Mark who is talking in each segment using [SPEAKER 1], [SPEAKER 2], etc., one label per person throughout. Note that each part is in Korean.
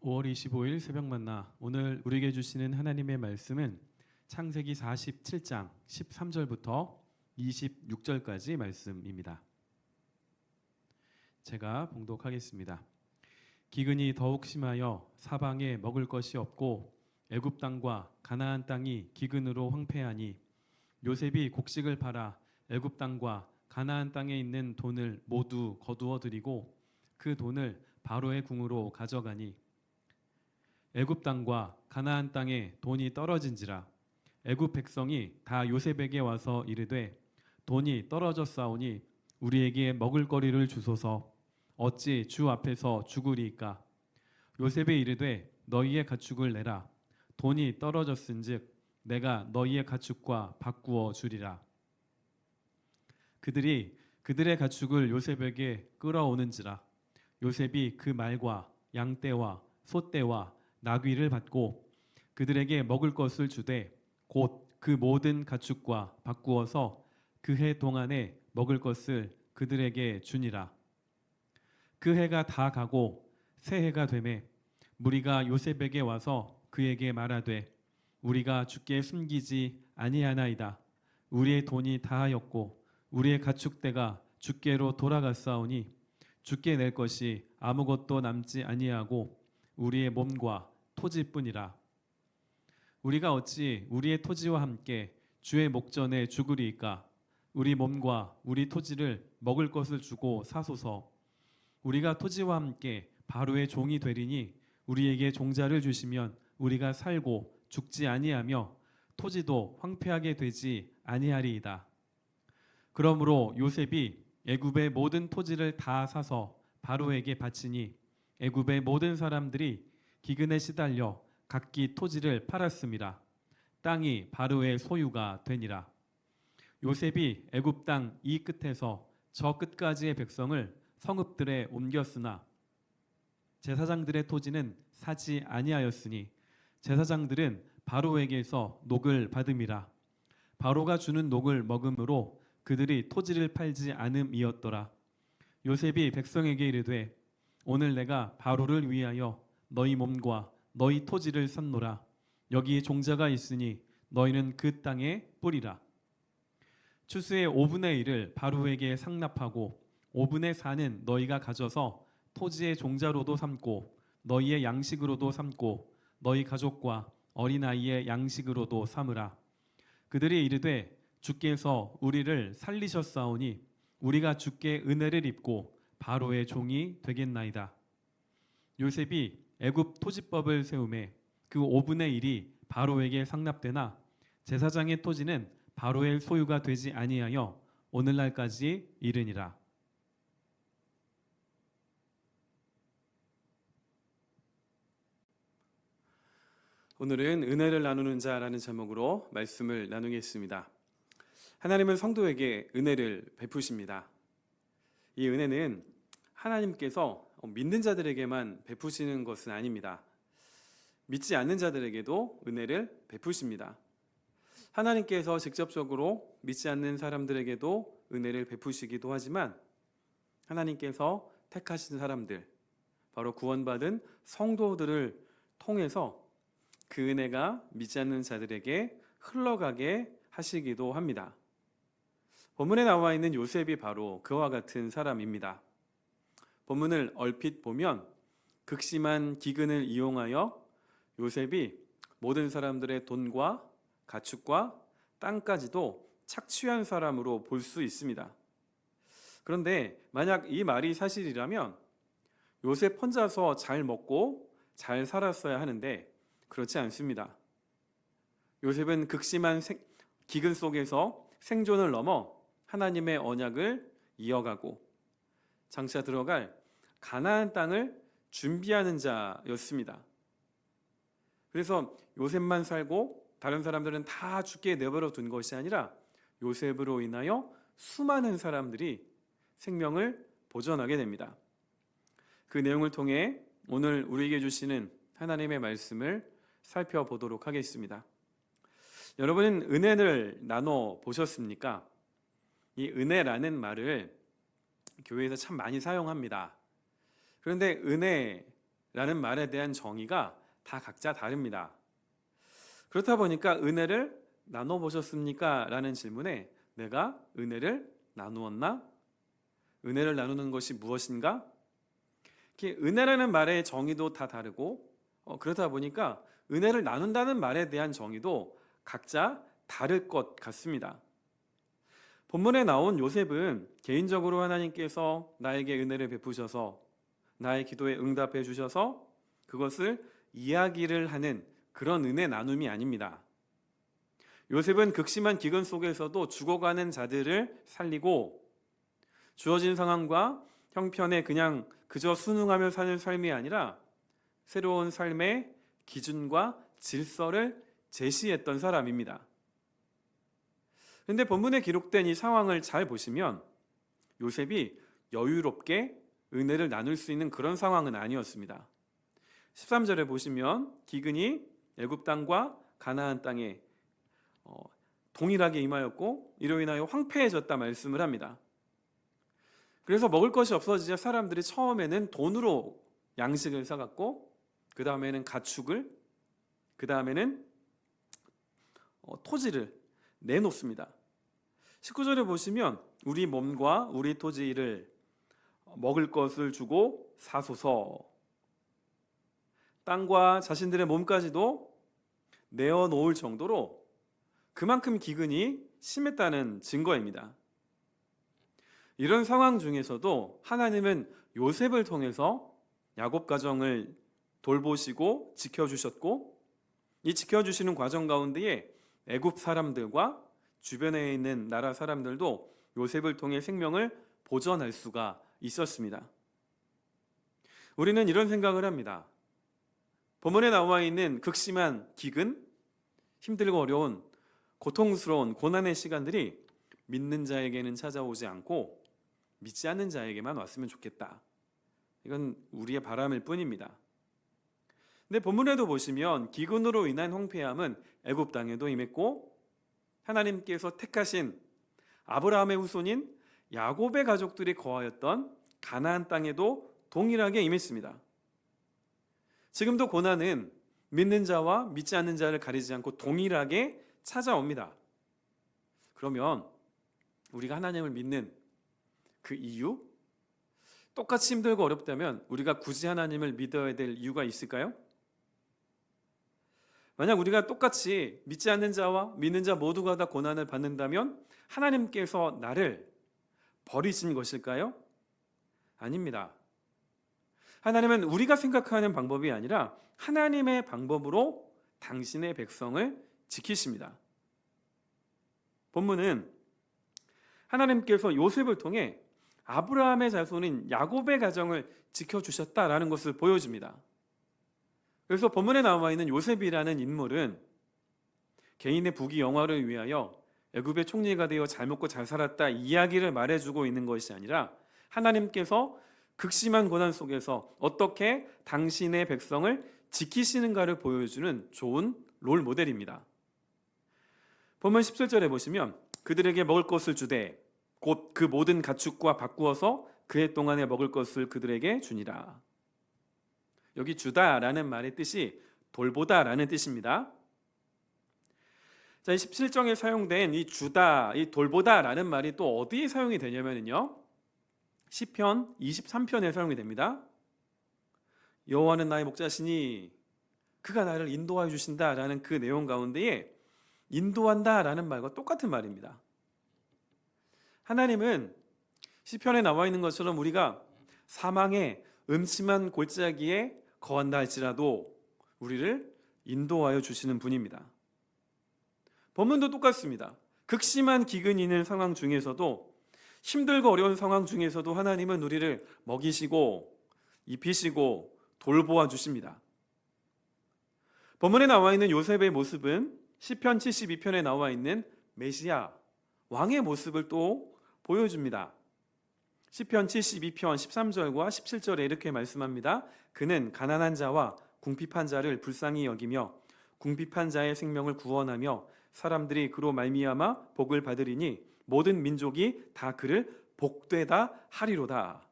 [SPEAKER 1] 5월 25일 새벽 만나 오늘 우리에게 주시는 하나님의 말씀은 창세기 47장 13절부터 26절까지 말씀입니다. 제가 봉독하겠습니다. 기근이 더욱 심하여 사방에 먹을 것이 없고 애굽 땅과 가나안 땅이 기근으로 황폐하니 요셉이 곡식을 팔아 애굽 땅과 가나안 땅에 있는 돈을 모두 거두어 들이고 그 돈을 바로의 궁으로 가져가니 애굽 땅과 가나안 땅에 돈이 떨어진지라 애굽 백성이 다 요셉에게 와서 이르되 돈이 떨어졌사오니 우리에게 먹을 거리를 주소서. 어찌 주 앞에서 죽으리이까? 요셉이 이르되 너희의 가축을 내라. 돈이 떨어졌은즉 내가 너희의 가축과 바꾸어 주리라. 그들이 그들의 가축을 요셉에게 끌어오는지라 요셉이 그 말과 양떼와 소떼와 나귀를 받고 그들에게 먹을 것을 주되 곧 그 모든 가축과 바꾸어서 그 해 동안에 먹을 것을 그들에게 주니라. 그 해가 다 가고 새 해가 되매 무리가 요셉에게 와서 그에게 말하되 우리가 주께 숨기지 아니하나이다. 우리의 돈이 다하였고 우리의 가축대가 주께로 돌아갔사오니 주께 낼 것이 아무것도 남지 아니하고 우리의 몸과 토지뿐이라. 우리가 어찌 우리의 토지와 함께 주의 목전에 죽으리이까? 우리 몸과 우리 토지를 먹을 것을 주고 사소서. 우리가 토지와 함께 바로의 종이 되리니 우리에게 종자를 주시면 우리가 살고 죽지 아니하며 토지도 황폐하게 되지 아니하리이다. 그러므로 요셉이 애굽의 모든 토지를 다 사서 바로에게 바치니 애굽의 모든 사람들이 기근에 시달려 각기 토지를 팔았음이라. 땅이 바로의 소유가 되니라. 요셉이 애굽 땅 이 끝에서 저 끝까지의 백성을 성읍들에 옮겼으나 제사장들의 토지는 사지 아니하였으니 제사장들은 바로에게서 녹을 받음이라. 바로가 주는 녹을 먹음으로 그들이 토지를 팔지 않음이었더라. 요셉이 백성에게 이르되 오늘 내가 바로를 위하여 너희 몸과 너희 토지를 샀노라. 여기 종자가 있으니 너희는 그 땅에 뿌리라. 추수의 5분의 1을 바로에게 상납하고 5분의 4는 너희가 가져서 토지의 종자로도 삼고 너희의 양식으로도 삼고 너희 가족과 어린아이의 양식으로도 삼으라. 그들이 이르되 주께서 우리를 살리셨사오니 우리가 주께 은혜를 입고 바로의 종이 되겠나이다. 요셉이 애굽 토지법을 세우매 그 5분의 1이 바로에게 상납되나 제사장의 토지는 바로의 소유가 되지 아니하여 오늘날까지 이르니라. 오늘은 은혜를 나누는 자라는 제목으로 말씀을 나누겠습니다. 하나님은 성도에게 은혜를 베푸십니다. 이 은혜는 하나님께서 믿는 자들에게만 베푸시는 것은 아닙니다. 믿지 않는 자들에게도 은혜를 베푸십니다. 하나님께서 직접적으로 믿지 않는 사람들에게도 은혜를 베푸시기도 하지만 하나님께서 택하신 사람들, 바로 구원받은 성도들을 통해서 그 은혜가 믿지 않는 자들에게 흘러가게 하시기도 합니다. 본문에 나와 있는 요셉이 바로 그와 같은 사람입니다. 본문을 얼핏 보면 극심한 기근을 이용하여 요셉이 모든 사람들의 돈과 가축과 땅까지도 착취한 사람으로 볼 수 있습니다. 그런데 만약 이 말이 사실이라면 요셉 혼자서 잘 먹고 잘 살았어야 하는데 그렇지 않습니다. 요셉은 극심한 기근 속에서 생존을 넘어 하나님의 언약을 이어가고 장차 들어갈 가나안 땅을 준비하는 자였습니다. 그래서 요셉만 살고 다른 사람들은 다 죽게 내버려 둔 것이 아니라 요셉으로 인하여 수많은 사람들이 생명을 보존하게 됩니다. 그 내용을 통해 오늘 우리에게 주시는 하나님의 말씀을 살펴보도록 하겠습니다. 여러분은 은혜를 나눠 보셨습니까? 이 은혜라는 말을 교회에서 참 많이 사용합니다. 그런데 은혜 라는 말에 대한 정의가 다 각자 다릅니다. 그렇다 보니까 은혜를 나눠보셨습니까? 라는 질문에 내가 은혜를 나누었나? 은혜를 나누는 것이 무엇인가? 이렇게 은혜라는 말의 정의도 다 다르고 그러다 보니까 은혜를 나눈다는 말에 대한 정의도 각자 다를 것 같습니다. 본문에 나온 요셉은 개인적으로 하나님께서 나에게 은혜를 베푸셔서 나의 기도에 응답해 주셔서 그것을 이야기를 하는 그런 은혜 나눔이 아닙니다. 요셉은 극심한 기근 속에서도 죽어가는 자들을 살리고 주어진 상황과 형편에 그냥 그저 순응하며 사는 삶이 아니라 새로운 삶의 기준과 질서를 제시했던 사람입니다. 그런데 본문에 기록된 이 상황을 잘 보시면 요셉이 여유롭게 은혜를 나눌 수 있는 그런 상황은 아니었습니다. 13절에 보시면 기근이 애굽 땅과 가나안 땅에 동일하게 임하였고 이로 인하여 황폐해졌다 말씀을 합니다. 그래서 먹을 것이 없어지자 사람들이 처음에는 돈으로 양식을 사갔고 그 다음에는 가축을, 그 다음에는 토지를 내놓습니다. 19절에 보시면 우리 몸과 우리 토지를 먹을 것을 주고 사소서, 땅과 자신들의 몸까지도 내어놓을 정도로 그만큼 기근이 심했다는 증거입니다. 이런 상황 중에서도 하나님은 요셉을 통해서 야곱 가정을 돌보시고 지켜주셨고 이 지켜주시는 과정 가운데에 애굽 사람들과 주변에 있는 나라 사람들도 요셉을 통해 생명을 보전할 수가 있었습니다. 우리는 이런 생각을 합니다. 본문에 나와 있는 극심한 기근, 힘들고 어려운 고통스러운 고난의 시간들이 믿는 자에게는 찾아오지 않고 믿지 않는 자에게만 왔으면 좋겠다. 이건 우리의 바람일 뿐입니다. 근데 본문에도 보시면 기근으로 인한 황폐함은 애굽 땅에도 임했고 하나님께서 택하신 아브라함의 후손인 야곱의 가족들이 거하였던 가나안 땅에도 동일하게 임했습니다. 지금도 고난은 믿는 자와 믿지 않는 자를 가리지 않고 동일하게 찾아옵니다. 그러면 우리가 하나님을 믿는 그 이유? 똑같이 힘들고 어렵다면 우리가 굳이 하나님을 믿어야 될 이유가 있을까요? 만약 우리가 똑같이 믿지 않는 자와 믿는 자 모두가 다 고난을 받는다면 하나님께서 나를 버리신 것일까요? 아닙니다. 하나님은 우리가 생각하는 방법이 아니라 하나님의 방법으로 당신의 백성을 지키십니다. 본문은 하나님께서 요셉을 통해 아브라함의 자손인 야곱의 가정을 지켜주셨다라는 것을 보여줍니다. 그래서 본문에 나와 있는 요셉이라는 인물은 개인의 부귀영화를 위하여 애굽의 총리가 되어 잘 먹고 잘 살았다 이야기를 말해주고 있는 것이 아니라 하나님께서 극심한 고난 속에서 어떻게 당신의 백성을 지키시는가를 보여주는 좋은 롤 모델입니다. 본문 17절에 보시면 그들에게 먹을 것을 주되 곧 그 모든 가축과 바꾸어서 그해 동안에 먹을 것을 그들에게 주니라. 여기 주다라는 말의 뜻이 돌보다라는 뜻입니다. 자, 이 17정에 사용된 이 주다, 이 돌보다라는 말이 또 어디에 사용이 되냐면요. 시편 23편에 사용이 됩니다. 여호와는 나의 목자시니 그가 나를 인도하여 주신다라는 그 내용 가운데에 인도한다라는 말과 똑같은 말입니다. 하나님은 시편에 나와 있는 것처럼 우리가 사망의 음침한 골짜기에 거한다 할지라도 우리를 인도하여 주시는 분입니다. 본문도 똑같습니다. 극심한 기근이 있는 상황 중에서도 힘들고 어려운 상황 중에서도 하나님은 우리를 먹이시고 입히시고 돌보아 주십니다. 본문에 나와 있는 요셉의 모습은 시편 72편에 나와 있는 메시아 왕의 모습을 또 보여줍니다. 시편 72편 13절과 17절에 이렇게 말씀합니다. 그는 가난한 자와 궁핍한 자를 불쌍히 여기며 궁핍한 자의 생명을 구원하며 사람들이 그로 말미암아 복을 받으리니 모든 민족이 다 그를 복되다 하리로다.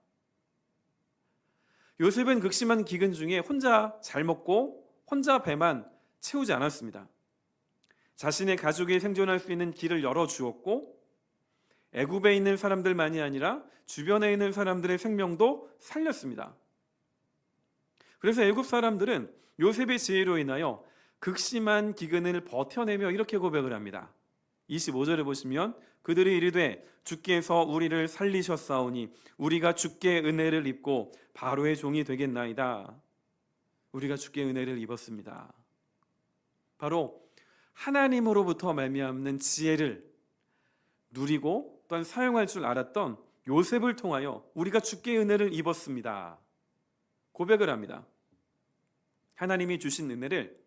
[SPEAKER 1] 요셉은 극심한 기근 중에 혼자 잘 먹고 혼자 배만 채우지 않았습니다. 자신의 가족이 생존할 수 있는 길을 열어주었고 애굽에 있는 사람들만이 아니라 주변에 있는 사람들의 생명도 살렸습니다. 그래서 애굽 사람들은 요셉의 지혜로 인하여 극심한 기근을 버텨내며 이렇게 고백을 합니다. 25절에 보시면 그들이 이르되 주께서 우리를 살리셨사오니 우리가 주께 은혜를 입고 바로의 종이 되겠나이다. 우리가 주께 은혜를 입었습니다. 바로 하나님으로부터 말미암는 지혜를 누리고 또한 사용할 줄 알았던 요셉을 통하여 우리가 주께 은혜를 입었습니다. 고백을 합니다. 하나님이 주신 은혜를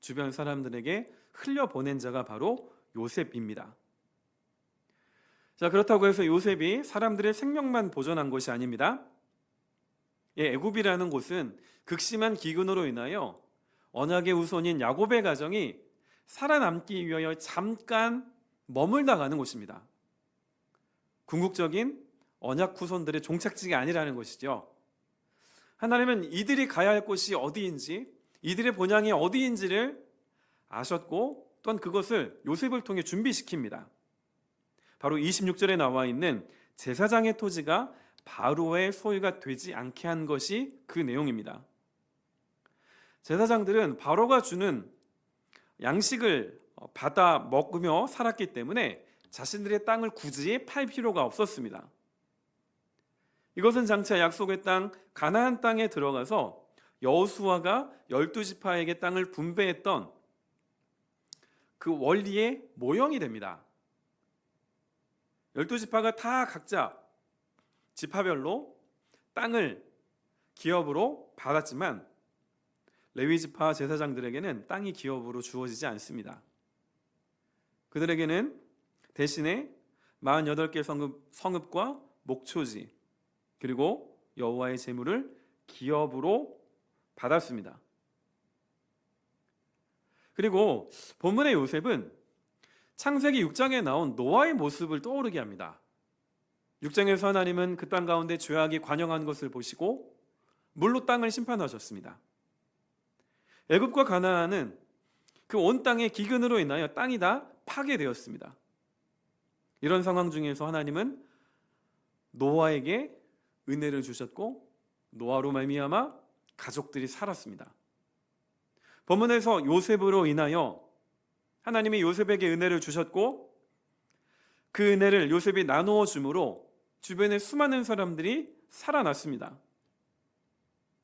[SPEAKER 1] 주변 사람들에게 흘려보낸 자가 바로 요셉입니다. 자, 그렇다고 해서 요셉이 사람들의 생명만 보존한 것이 아닙니다. 애굽이라는 곳은 극심한 기근으로 인하여 언약의 후손인 야곱의 가정이 살아남기 위하여 잠깐 머물다 가는 곳입니다. 궁극적인 언약 후손들의 종착지가 아니라는 것이죠. 하나님은 이들이 가야 할 곳이 어디인지, 이들의 본향이 어디인지를 아셨고 또한 그것을 요셉을 통해 준비시킵니다. 바로 26절에 나와 있는 제사장의 토지가 바로의 소유가 되지 않게 한 것이 그 내용입니다. 제사장들은 바로가 주는 양식을 받아 먹으며 살았기 때문에 자신들의 땅을 굳이 팔 필요가 없었습니다. 이것은 장차 약속의 땅 가나안 땅에 들어가서 여호수아가 12지파에게 땅을 분배했던 그 원리의 모형이 됩니다. 12지파가 다 각자 지파별로 땅을 기업으로 받았지만 레위지파 제사장들에게는 땅이 기업으로 주어지지 않습니다. 그들에게는 대신에 48개 성읍과 목초지 그리고 여호와의 제물을 기업으로 받았습니다. 그리고 본문의 요셉은 창세기 6장에 나온 노아의 모습을 떠오르게 합니다. 6장에서 하나님은 그 땅 가운데 죄악이 관영한 것을 보시고 물로 땅을 심판하셨습니다. 애굽과 가나안은 그 온 땅의 기근으로 인하여 땅이 다 파괴되었습니다. 이런 상황 중에서 하나님은 노아에게 은혜를 주셨고 노아로 말미암아 가족들이 살았습니다. 본문에서 요셉으로 인하여 하나님이 요셉에게 은혜를 주셨고 그 은혜를 요셉이 나누어 주므로 주변의 수많은 사람들이 살아났습니다.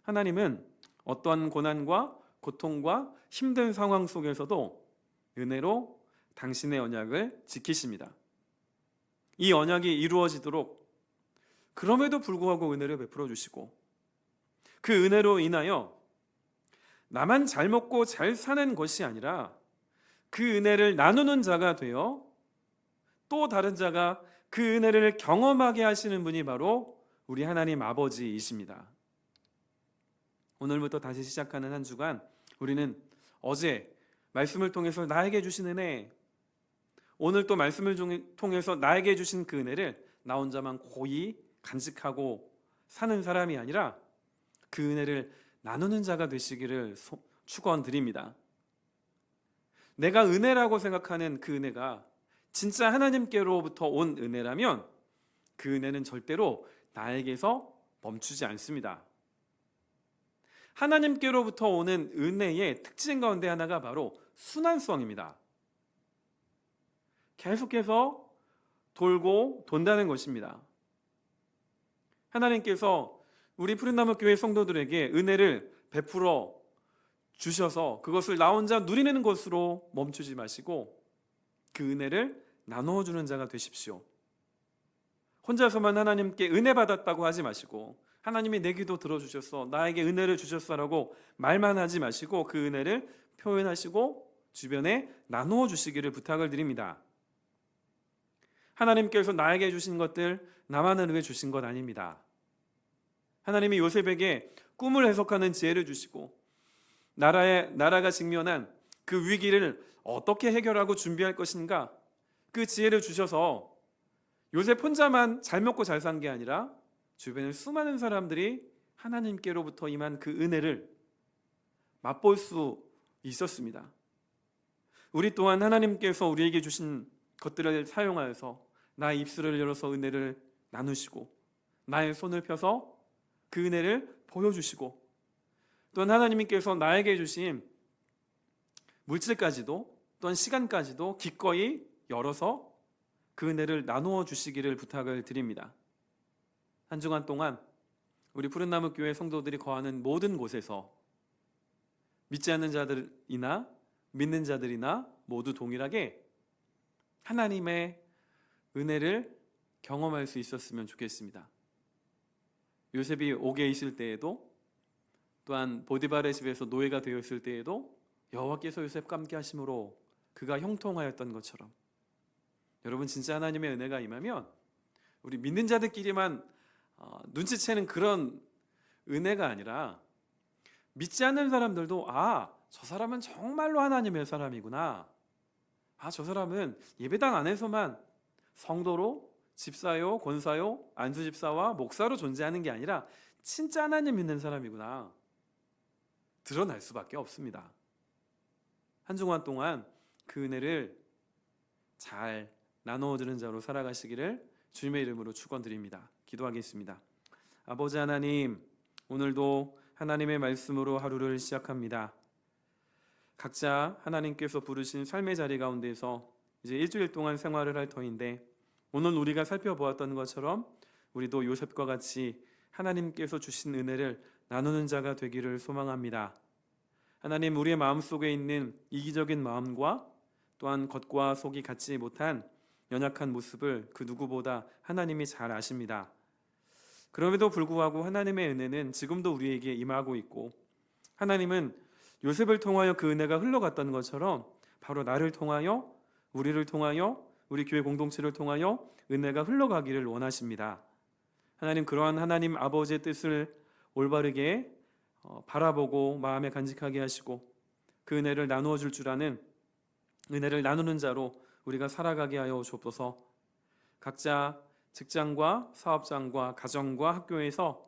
[SPEAKER 1] 하나님은 어떠한 고난과 고통과 힘든 상황 속에서도 은혜로 당신의 언약을 지키십니다. 이 언약이 이루어지도록 그럼에도 불구하고 은혜를 베풀어 주시고 그 은혜로 인하여 나만 잘 먹고 잘 사는 것이 아니라 그 은혜를 나누는 자가 되어 또 다른 자가 그 은혜를 경험하게 하시는 분이 바로 우리 하나님 아버지이십니다. 오늘부터 다시 시작하는 한 주간 우리는 어제 말씀을 통해서 나에게 주신 은혜, 오늘 또 말씀을 통해서 나에게 주신 그 은혜를 나 혼자만 고이 간직하고 사는 사람이 아니라 그 은혜를 나누는 자가 되시기를 축원드립니다. 내가 은혜라고 생각하는 그 은혜가 진짜 하나님께로부터 온 은혜라면 그 은혜는 절대로 나에게서 멈추지 않습니다. 하나님께로부터 오는 은혜의 특징 가운데 하나가 바로 순환성입니다. 계속해서 돌고 돈다는 것입니다. 하나님께서 우리 푸른나무 교회 성도들에게 은혜를 베풀어 주셔서 그것을 나 혼자 누리는 것으로 멈추지 마시고 그 은혜를 나누어 주는 자가 되십시오. 혼자서만 하나님께 은혜 받았다고 하지 마시고 하나님이 내 기도 들어주셨어, 나에게 은혜를 주셨어라고 말만 하지 마시고 그 은혜를 표현하시고 주변에 나누어 주시기를 부탁을 드립니다. 하나님께서 나에게 주신 것들 나만을 위해 주신 것 아닙니다. 하나님이 요셉에게 꿈을 해석하는 지혜를 주시고 나라가 직면한 그 위기를 어떻게 해결하고 준비할 것인가 그 지혜를 주셔서 요셉 혼자만 잘 먹고 잘 산 게 아니라 주변에 수많은 사람들이
[SPEAKER 2] 하나님께로부터 임한 그 은혜를 맛볼 수 있었습니다. 우리 또한 하나님께서 우리에게 주신 것들을 사용하여서 나의 입술을 열어서 은혜를 나누시고 나의 손을 펴서 그 은혜를 보여주시고 또한 하나님께서 나에게 주신 물질까지도 또한 시간까지도 기꺼이 열어서 그 은혜를 나누어 주시기를 부탁을 드립니다. 한 주간 동안 우리 푸른나무 교회 성도들이 거하는 모든 곳에서 믿지 않는 자들이나 믿는 자들이나 모두 동일하게 하나님의 은혜를 경험할 수 있었으면 좋겠습니다. 요셉이 옥에 있을 때에도 또한 보디발의 집에서 노예가 되었을 때에도 여호와께서 요셉과 함께 하심으로 그가 형통하였던 것처럼 여러분 진짜 하나님의 은혜가 임하면 우리 믿는 자들끼리만 눈치채는 그런 은혜가 아니라 믿지 않는 사람들도 저 사람은 정말로 하나님의 사람이구나. 저 사람은 예배당 안에서만 성도로 집사요, 권사요, 안수집사와 목사로 존재하는 게 아니라 진짜 하나님 믿는 사람이구나. 드러날 수밖에 없습니다. 한 주간 동안 그 은혜를 잘 나누어주는 자로 살아가시기를 주님의 이름으로 축원드립니다. 기도하겠습니다. 아버지 하나님, 오늘도 하나님의 말씀으로 하루를 시작합니다. 각자 하나님께서 부르신 삶의 자리 가운데서 이제 일주일 동안 생활을 할 터인데 오늘 우리가 살펴보았던 것처럼 우리도 요셉과 같이 하나님께서 주신 은혜를 나누는 자가 되기를 소망합니다. 하나님, 우리의 마음속에 있는 이기적인 마음과 또한 겉과 속이 같지 못한 연약한 모습을 그 누구보다 하나님이 잘 아십니다. 그럼에도 불구하고 하나님의 은혜는 지금도 우리에게 임하고 있고 하나님은 요셉을 통하여 그 은혜가 흘러갔던 것처럼 바로 나를 통하여 우리를 통하여 우리 교회 공동체를 통하여 은혜가 흘러가기를 원하십니다. 하나님, 그러한 하나님 아버지의 뜻을 올바르게 바라보고 마음에 간직하게 하시고 그 은혜를 나누어 줄 줄 아는 은혜를 나누는 자로 우리가 살아가게 하여 주옵소서. 각자 직장과 사업장과 가정과 학교에서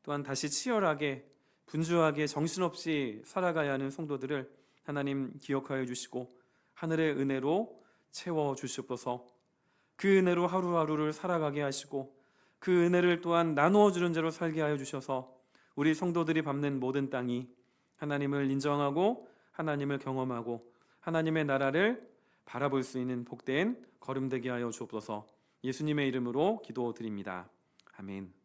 [SPEAKER 2] 또한 다시 치열하게 분주하게 정신없이 살아가야 하는 성도들을 하나님 기억하여 주시고 하늘의 은혜로 채워 주시옵소서. 그 은혜로 하루하루를 살아가게 하시고 그 은혜를 또한 나누어 주는 자로 살게 하여 주셔서 우리 성도들이 밟는 모든 땅이 하나님을 인정하고 하나님을 경험하고 하나님의 나라를 바라볼 수 있는 복된 걸음 되게 하여 주옵소서. 예수님의 이름으로 기도드립니다. 아멘.